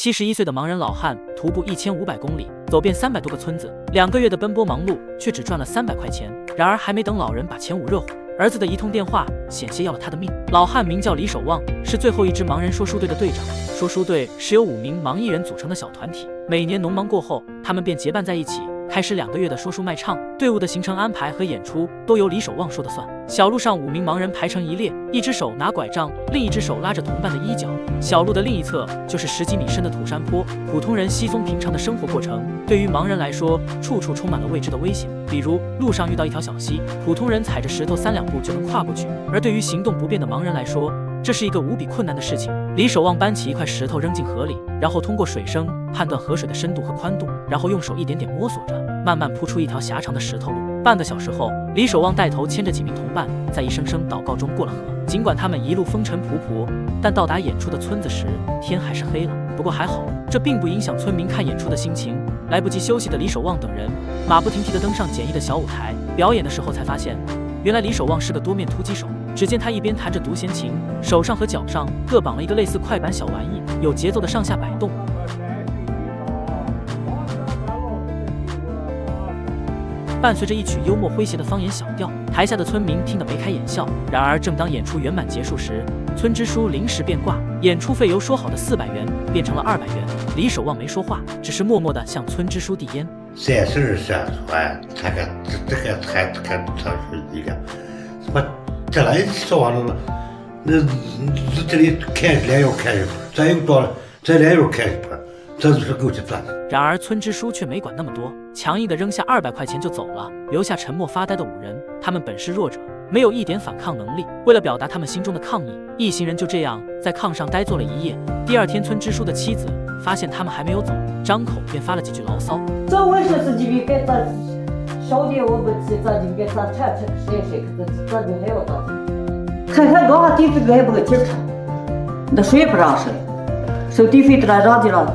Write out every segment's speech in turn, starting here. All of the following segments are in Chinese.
71岁的盲人老汉徒步1500公里，走遍300多个村子，2个月的奔波忙碌，却只赚了300块钱。然而还没等老人把钱捂热乎，儿子的一通电话险些要了他的命。老汉名叫李守望，是最后一支盲人说书队的队长。说书队是由5名盲艺人组成的小团体，每年农忙过后，他们便结伴在一起，开始2个月的说书卖唱。队伍的行程安排和演出都由李守望说了算。小路上5名盲人排成一列，一只手拿拐杖，另一只手拉着同伴的衣角。小路的另一侧就是10几米深的土山坡，普通人稀松平常的生活过程，对于盲人来说，处处充满了未知的危险。比如路上遇到一条小溪，普通人踩着石头3两步就能跨过去，而对于行动不便的盲人来说，这是一个无比困难的事情。李守望搬起一块石头扔进河里，然后通过水声判断河水的深度和宽度，然后用手一点点摸索着，慢慢铺出一条狭长的石头路。半个小时后，李守望带头牵着几名同伴，在一声声祷告中过了河。尽管他们一路风尘仆仆，但到达演出的村子时，天还是黑了。不过还好，这并不影响村民看演出的心情。来不及休息的李守望等人，马不停蹄地登上简易的小舞台。表演的时候才发现，原来李守望是个多面突击手。只见他一边弹着独弦琴，手上和脚上各绑了一个类似快板小玩意，有节奏的上下摆动。伴随着一曲幽默诙谐的方言小调，台下的村民听得眉开眼笑。然而，正当演出圆满结束时，村支书临时变卦，演出费由说好的400元变成了200元。李守望没说话，只是默默地向村支书递烟。32算出来，这个还长时间了，什么这来说完了，那这里开2又开1盘，再又到了这2又开1盘，这就是够去赚的。然而村支书却没管那么多，强硬地扔下200块钱就走了，留下沉默发呆的5人。他们本是弱者，没有一点反抗能力。为了表达他们心中的抗议，一行人就这样在炕上呆坐了1夜。第2天，村支书的妻子发现他们还没有走，张口便发了几句牢骚。这为什么就给咱小弟我们去，咱就给咱产谁，咱就还要咱看多少地费还不个警察，那谁不让谁，收地费的让的了。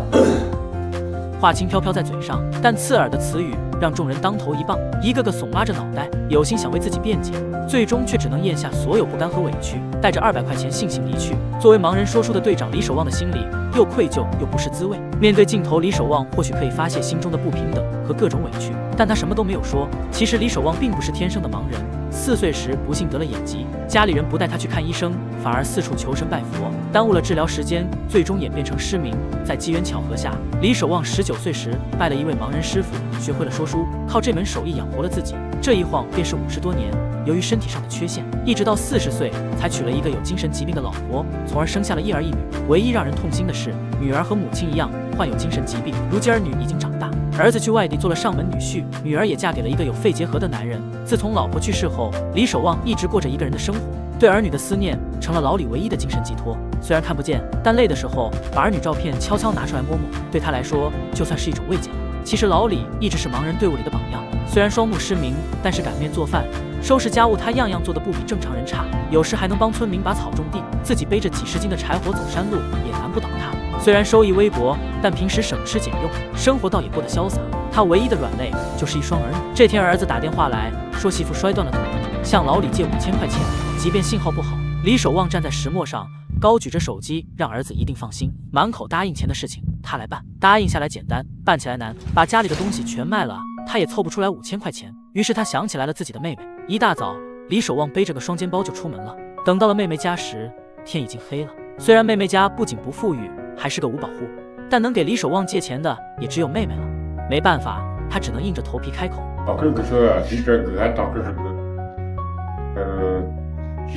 话轻飘飘在嘴上，但刺耳的词语让众人当头一棒，一个个耸拉着脑袋，有心想为自己辩解，最终却只能咽下所有不甘和委屈，带着200块钱悻悻离去。作为盲人说书的队长，李守望的心里又愧疚又不是滋味。面对镜头，李守望或许可以发泄心中的不平等和各种委屈，但他什么都没有说。其实李守望并不是天生的盲人，4岁时不幸得了眼疾，家里人不带他去看医生，反而四处求神拜佛，耽误了治疗时间，最终演变成失明。在机缘巧合下，李守望19岁时拜了一位盲人师傅，学会了说书，靠这门手艺养活了自己。这一晃便是50多年。由于身体上的缺陷，一直到40岁才娶了一个有精神疾病的老婆，从而生下了1儿1女。唯一让人痛心的是，女儿和母亲一样患有精神疾病，如今儿女已经长大，儿子去外地做了上门女婿，女儿也嫁给了一个有肺结核的男人。自从老婆去世后，李守望一直过着一个人的生活，对儿女的思念成了老李唯一的精神寄托。虽然看不见，但累的时候把儿女照片悄悄拿出来摸摸，对他来说就算是一种慰藉了。其实老李一直是盲人队伍里的榜样，虽然双目失明，但是擀面做饭、收拾家务，他样样做得不比正常人差。有时还能帮村民把草种地，自己背着几10斤的柴火走山路也难不倒他。虽然收益微薄，但平时省吃俭用，生活倒也过得潇洒。他唯一的软肋就是一双儿女。这天儿子打电话来说媳妇摔断了腿，向老李借5000块钱。即便信号不好，李守望站在石磨上，高举着手机，让儿子一定放心，满口答应钱的事情他来办。答应下来简单，办起来难，把家里的东西全卖了，他也凑不出来5000块钱。于是他想起来了自己的妹妹。一大早，李守望背着个双肩包就出门了。等到了妹妹家时，天已经黑了。虽然妹妹家不仅不富裕，还是个无保户，但能给李守望借钱的也只有妹妹了。没办法，他只能硬着头皮开口。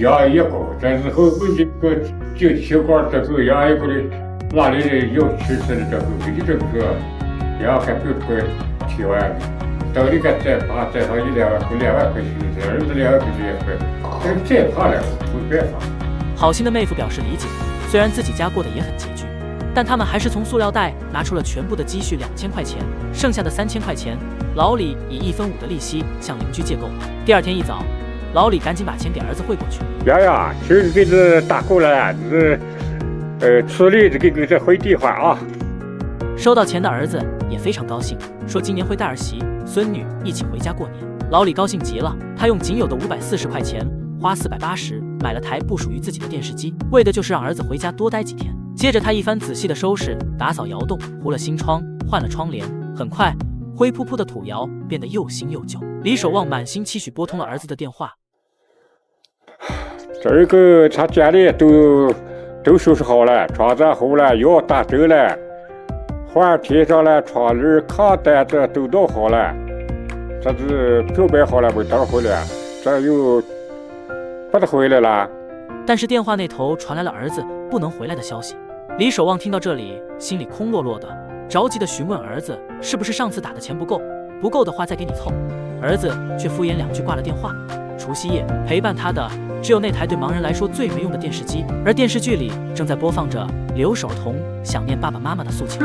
养一个，但是后这个就小馆这个养一个的，哪里的有吃吃的这个，这个养还不会提完，到底该再爬再上1-2万块钱，儿子2万块钱也会，再爬了没办法。好心的妹夫表示理解，虽然自己家过得也很拮据，但他们还是从塑料袋拿出了全部的积蓄2000块钱，剩下的3000块钱，老李以1分5的利息向邻居借够了。第2天一早，老李赶紧把钱给儿子汇过去。呀，就是给这打过来，处理这个这汇地方啊。收到钱的儿子也非常高兴，说今年会带儿媳、孙女一起回家过年。老李高兴极了，他用仅有的540块钱，花480买了台不属于自己的电视机，为的就是让儿子回家多待几天。接着他一番仔细的收拾，打扫窑洞，糊了新窗，换了窗帘。很快，灰扑扑的土窑变得又新又旧。李守望满心期许拨通了儿子的电话。这个他家里都收拾好了，床子好了，药打针了，换贴上了窗帘、炕单子都弄好了，这是票买好了，没等回来，这又不得回来了。但是电话那头传来了儿子不能回来的消息。李守望听到这里，心里空落落的，着急地询问儿子是不是上次打的钱不够，不够的话再给你凑。儿子却敷衍2句挂了电话。除夕夜陪伴他的只有那台对盲人来说最没用的电视机，而电视剧里正在播放着留守童想念爸爸妈妈的诉求。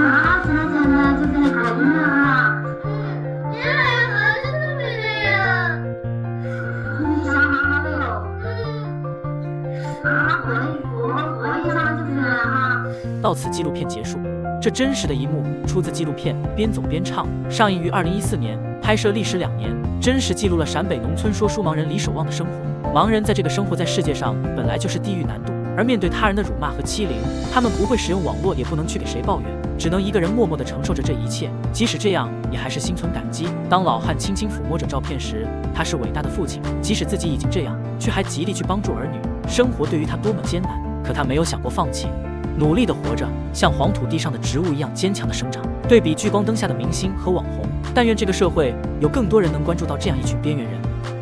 到此纪录片结束。这真实的一幕出自纪录片《边走边唱》，上映于2014年，拍摄历时2年，真实记录了陕北农村说书盲人李守望的生活。盲人在这个生活在世界上本来就是地狱难度，而面对他人的辱骂和欺凌，他们不会使用网络，也不能去给谁抱怨，只能一个人默默地承受着这一切。即使这样，也还是心存感激。当老汉轻轻抚摸着照片时，他是伟大的父亲。即使自己已经这样，却还极力去帮助儿女。生活对于他多么艰难，可他没有想过放弃，努力地活着，像黄土地上的植物一样坚强地生长。对比聚光灯下的明星和网红，但愿这个社会有更多人能关注到这样一群边缘人。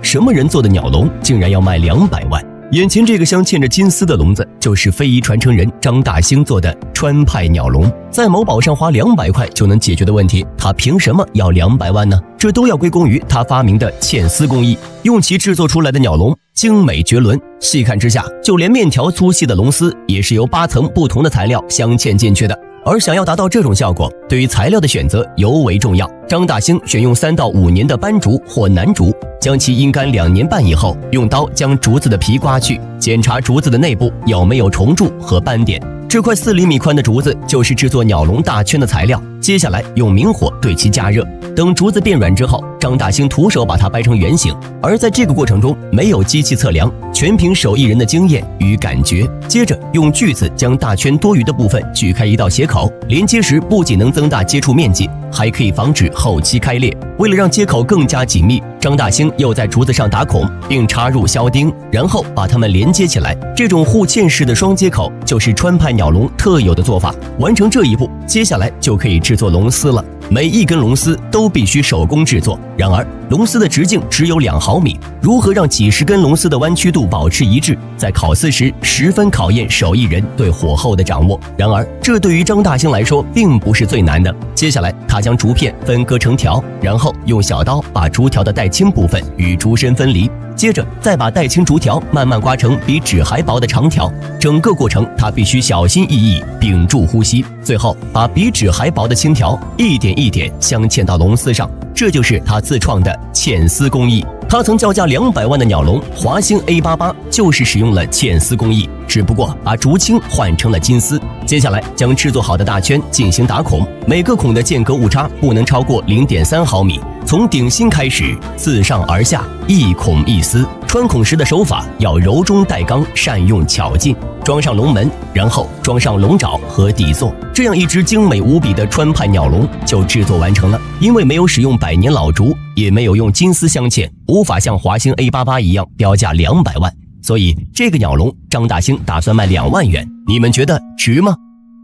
什么人做的鸟笼竟然要卖200万？眼前这个镶嵌着金丝的笼子，就是非遗传承人张大兴做的川派鸟笼。在某宝上花200块就能解决的问题，他凭什么要200万呢？这都要归功于他发明的嵌丝工艺，用其制作出来的鸟笼精美绝伦。细看之下，就连面条粗细的笼丝也是由8层不同的材料镶嵌进去的。而想要达到这种效果，对于材料的选择尤为重要。张大兴选用3到5年的斑竹或楠竹，将其阴干2年半以后，用刀将竹子的皮刮去，检查竹子的内部有没有虫蛀和斑点。这块4厘米宽的竹子就是制作鸟笼大圈的材料。接下来用明火对其加热，等竹子变软之后，张大兴徒手把它掰成圆形。而在这个过程中没有机器测量，全凭手艺人的经验与感觉。接着用锯子将大圈多余的部分锯开一道斜口，连接时不仅能增大接触面积，还可以防止后期开裂。为了让接口更加紧密，张大兴又在竹子上打孔，并插入销钉，然后把它们连接起来。这种互嵌式的双接口就是川派鸟笼特有的做法。完成这一步，接下来就可以制作笼丝了。每一根笼丝都必须手工制作，然而笼丝的直径只有2毫米，如何让几十根笼丝的弯曲度保持一致，在烤丝时十分考验手艺人对火候的掌握。然而这对于张大兴来说并不是最难的。接下来他将竹片分割成条，然后用小刀把竹条的带青部分与竹身分离，接着再把带青竹条慢慢刮成比纸还薄的长条。整个过程他必须小心翼翼，屏住呼吸，最后把比纸还薄的青条一点一点镶嵌到笼丝上。这就是他自创的嵌丝工艺。他曾叫价200万的鸟笼华兴 A88 就是使用了嵌丝工艺，只不过把竹青换成了金丝。接下来将制作好的大圈进行打孔，每个孔的间隔误差不能超过 0.3毫米，从顶心开始，自上而下，一孔一丝。穿孔时的手法要柔中带刚，善用巧劲。装上笼门，然后装上笼爪和底座，这样一只精美无比的川派鸟笼就制作完成了。因为没有使用100年老竹，也没有用金丝镶嵌，无法像华兴 A88 一样标价200万，所以这个鸟笼张大兴打算卖2万元。你们觉得值吗？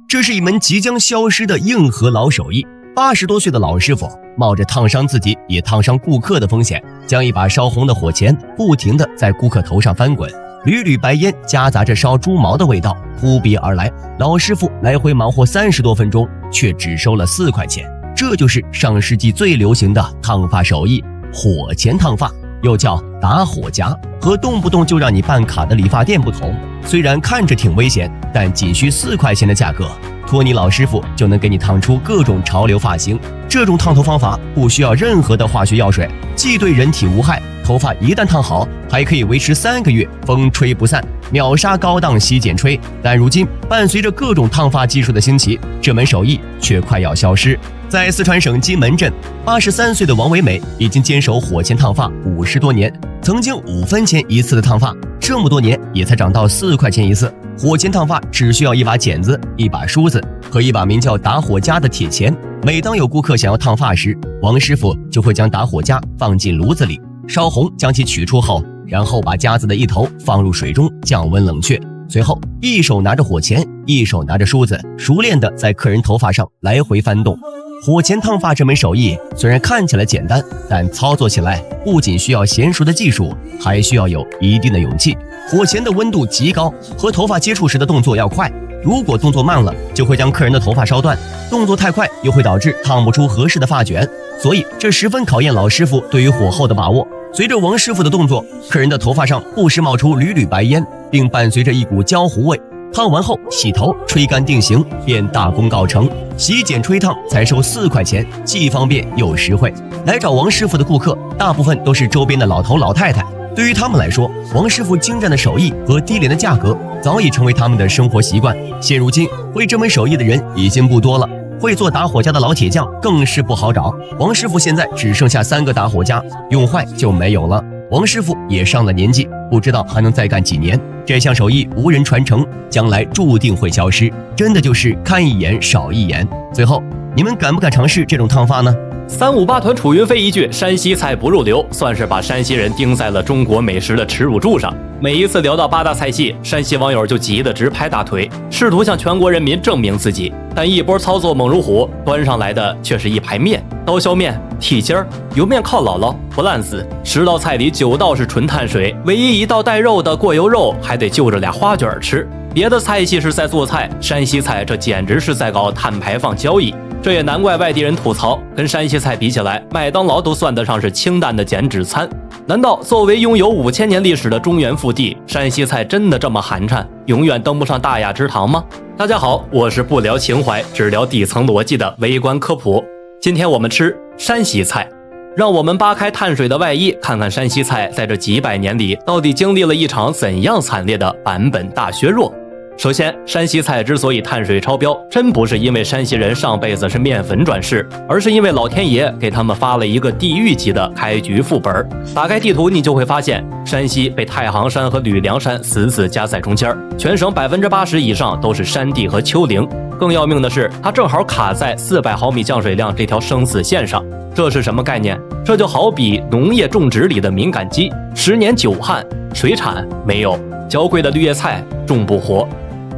这是一门即将消失的硬核老手艺。80多岁的老师傅冒着烫伤自己也烫伤顾客的风险，将一把烧红的火钳不停地在顾客头上翻滚，缕缕白烟夹杂着烧猪毛的味道扑鼻而来。老师傅来回忙活30多分钟，却只收了4块钱。这就是上世纪最流行的烫发手艺——火钳烫发，又叫打火夹。和动不动就让你办卡的理发店不同，虽然看着挺危险，但仅需4块钱的价格，托尼老师傅就能给你烫出各种潮流发型。这种烫头方法不需要任何的化学药水，既对人体无害，头发一旦烫好，还可以维持3个月，风吹不散，秒杀高档洗剪吹。但如今伴随着各种烫发技术的兴起，这门手艺却快要消失。在四川省金门镇，83岁的王维美已经坚守火钳烫发50多年，曾经5分钱一次的烫发，这么多年也才涨到4块钱一次。火钳烫发只需要一把剪子、一把梳子和一把名叫打火夹的铁钳。每当有顾客想要烫发时，王师傅就会将打火夹放进炉子里，烧红，将其取出后，然后把夹子的一头放入水中降温冷却，随后一手拿着火钳，一手拿着梳子，熟练地在客人头发上来回翻动。火钳烫发这门手艺虽然看起来简单，但操作起来不仅需要娴熟的技术，还需要有一定的勇气。火钳的温度极高，和头发接触时的动作要快，如果动作慢了，就会将客人的头发烧断；动作太快，又会导致烫不出合适的发卷。所以这十分考验老师傅对于火候的把握。随着王师傅的动作，客人的头发上不时冒出缕缕白烟，并伴随着一股焦糊味。烫完后洗头吹干定型，便大功告成。洗剪吹烫才收4块钱，既方便又实惠。来找王师傅的顾客大部分都是周边的老头老太太，对于他们来说，王师傅精湛的手艺和低廉的价格早已成为他们的生活习惯。现如今会这门手艺的人已经不多了，会做打火夹的老铁匠更是不好找。王师傅现在只剩下3个打火夹，用坏就没有了。王师傅也上了年纪，不知道还能再干几年。这项手艺无人传承，将来注定会消失，真的就是看一眼少一眼。最后，你们敢不敢尝试这种烫发呢？358团楚云飞一句山西菜不入流，算是把山西人钉在了中国美食的耻辱柱上。每一次聊到8大菜系，山西网友就急得直拍大腿，试图向全国人民证明自己。但一波操作猛如虎，端上来的却是一排面，刀削面、剔筋儿、油面靠姥姥、不烂子。10道菜里9道是纯碳水，唯一1道带肉的过油肉还得就着俩花卷吃。别的菜系是在做菜，山西菜这简直是在搞碳排放交易。这也难怪外地人吐槽，跟山西菜比起来，麦当劳都算得上是清淡的减脂餐。难道作为拥有5000年历史的中原腹地，山西菜真的这么寒碜，永远登不上大雅之堂吗？大家好，我是不聊情怀，只聊底层逻辑的微观科普。今天我们吃山西菜，让我们扒开碳水的外衣，看看山西菜在这几百年里到底经历了一场怎样惨烈的版本大削弱。首先，山西菜之所以碳水超标，真不是因为山西人上辈子是面粉转世，而是因为老天爷给他们发了一个地狱级的开局副本。打开地图，你就会发现，山西被太行山和吕梁山死死夹在中间，全省80%以上都是山地和丘陵。更要命的是，它正好卡在400毫米降水量这条生死线上。这是什么概念？这就好比农业种植里的敏感肌，10年久旱，水产没有，娇贵的绿叶菜种不活。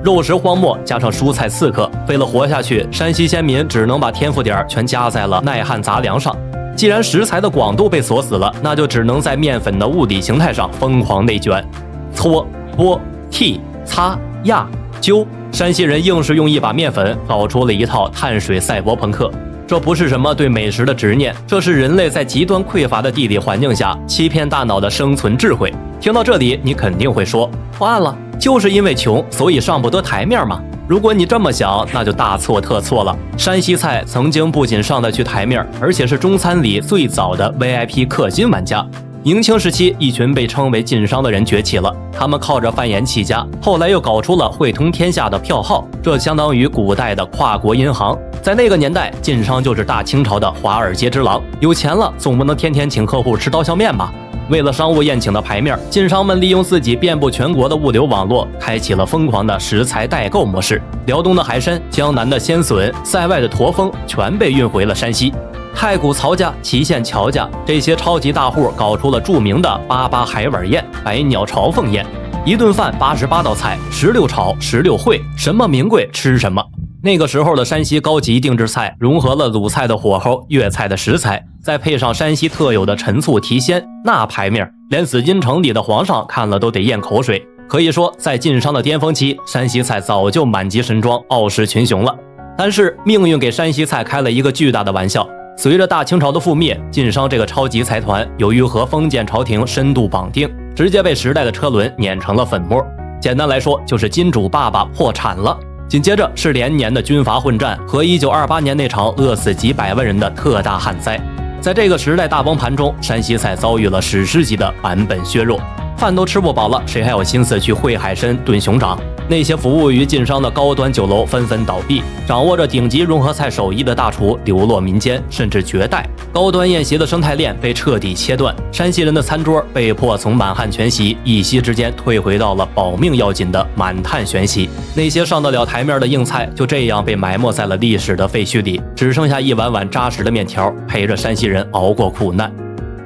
肉食荒漠加上蔬菜刺客，为了活下去，山西先民只能把天赋点全加在了耐旱杂粮上。既然食材的广度被锁死了，那就只能在面粉的物理形态上疯狂内卷。搓、剥、剔、擦、压、揪，山西人硬是用一把面粉搞出了一套碳水赛博朋克。这不是什么对美食的执念，这是人类在极端匮乏的地理环境下欺骗大脑的生存智慧。听到这里，你肯定会说，破案了，就是因为穷，所以上不得台面嘛。如果你这么想，那就大错特错了。山西菜曾经不仅上得去台面，而且是中餐里最早的 VIP 氪金玩家。明清时期，一群被称为晋商的人崛起了，他们靠着贩盐起家，后来又搞出了汇通天下的票号，这相当于古代的跨国银行。在那个年代，晋商就是大清朝的华尔街之狼，有钱了总不能天天请客户吃刀削面吧。为了商务宴请的牌面，晋商们利用自己遍布全国的物流网络，开启了疯狂的食材代购模式。辽东的海参、江南的鲜笋、塞外的驼峰，全被运回了山西。太谷曹家、祁县乔家这些超级大户搞出了著名的88海碗宴、百鸟朝凤宴，一顿饭88道菜，16炒16烩，什么名贵吃什么。那个时候的山西高级定制菜融合了鲁菜的火候、粤菜的食材，再配上山西特有的陈醋提鲜，那牌面连紫禁城里的皇上看了都得咽口水。可以说，在晋商的巅峰期，山西菜早就满级神装、傲视群雄了。但是命运给山西菜开了一个巨大的玩笑。随着大清朝的覆灭，晋商这个超级财团由于和封建朝廷深度绑定，直接被时代的车轮碾成了粉末。简单来说，就是金主爸爸破产了。紧接着是连年的军阀混战和1928年那场饿死几百万人的特大旱灾。在这个时代大崩盘中，山西菜遭遇了史诗级的版本削弱。饭都吃不饱了，谁还有心思去会海参、炖熊掌？那些服务于晋商的高端酒楼纷纷倒闭，掌握着顶级融合菜手艺的大厨流落民间，甚至绝代。高端宴席的生态链被彻底切断，山西人的餐桌被迫从满汉全席一夕之间退回到了保命要紧的满汉全席。那些上得了台面的硬菜就这样被埋没在了历史的废墟里，只剩下一碗碗扎实的面条陪着山西人熬过苦难。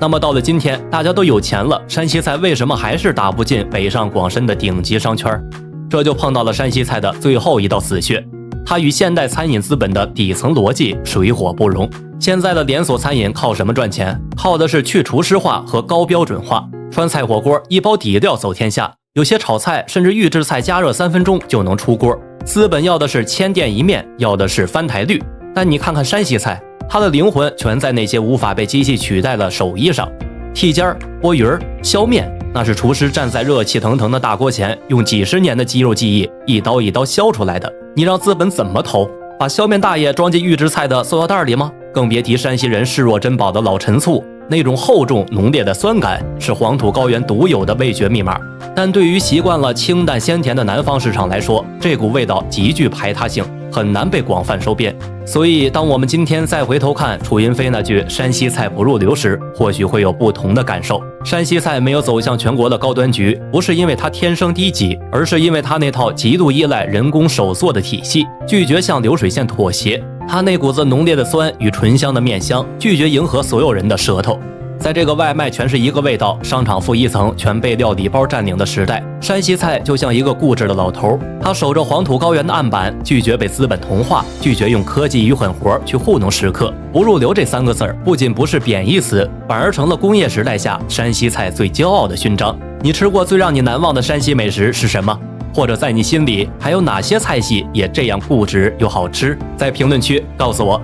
那么到了今天，大家都有钱了，山西菜为什么还是打不进北上广深的顶级商圈？这就碰到了山西菜的最后一道死穴，它与现代餐饮资本的底层逻辑水火不容。现在的连锁餐饮靠什么赚钱？靠的是去厨师化和高标准化。川菜火锅一包底料走天下，有些炒菜甚至预制菜加热3分钟就能出锅。资本要的是千店一面，要的是翻台率。但你看看山西菜，它的灵魂全在那些无法被机器取代的手艺上。剔尖、剥鱼、削面，那是厨师站在热气腾腾的大锅前，用几十年的肌肉记忆一刀一刀削出来的。你让资本怎么投？把削面大爷装进预制菜的塑料袋里吗？更别提山西人视若珍宝的老陈醋，那种厚重浓烈的酸感是黄土高原独有的味觉密码。但对于习惯了清淡鲜甜的南方市场来说，这股味道极具排他性，很难被广泛收编。所以当我们今天再回头看楚云飞那句山西菜不入流时，或许会有不同的感受。山西菜没有走向全国的高端局，不是因为它天生低级，而是因为它那套极度依赖人工手做的体系，拒绝向流水线妥协。它那股子浓烈的酸与醇香的面香，拒绝迎合所有人的舌头。在这个外卖全是一个味道，商场负一层全被料理包占领的时代，山西菜就像一个固执的老头，他守着黄土高原的案板，拒绝被资本同化，拒绝用科技与狠活去糊弄食客。不入流这3个字儿不仅不是贬义词，反而成了工业时代下山西菜最骄傲的勋章。你吃过最让你难忘的山西美食是什么？或者在你心里还有哪些菜系也这样固执又好吃？在评论区告诉我。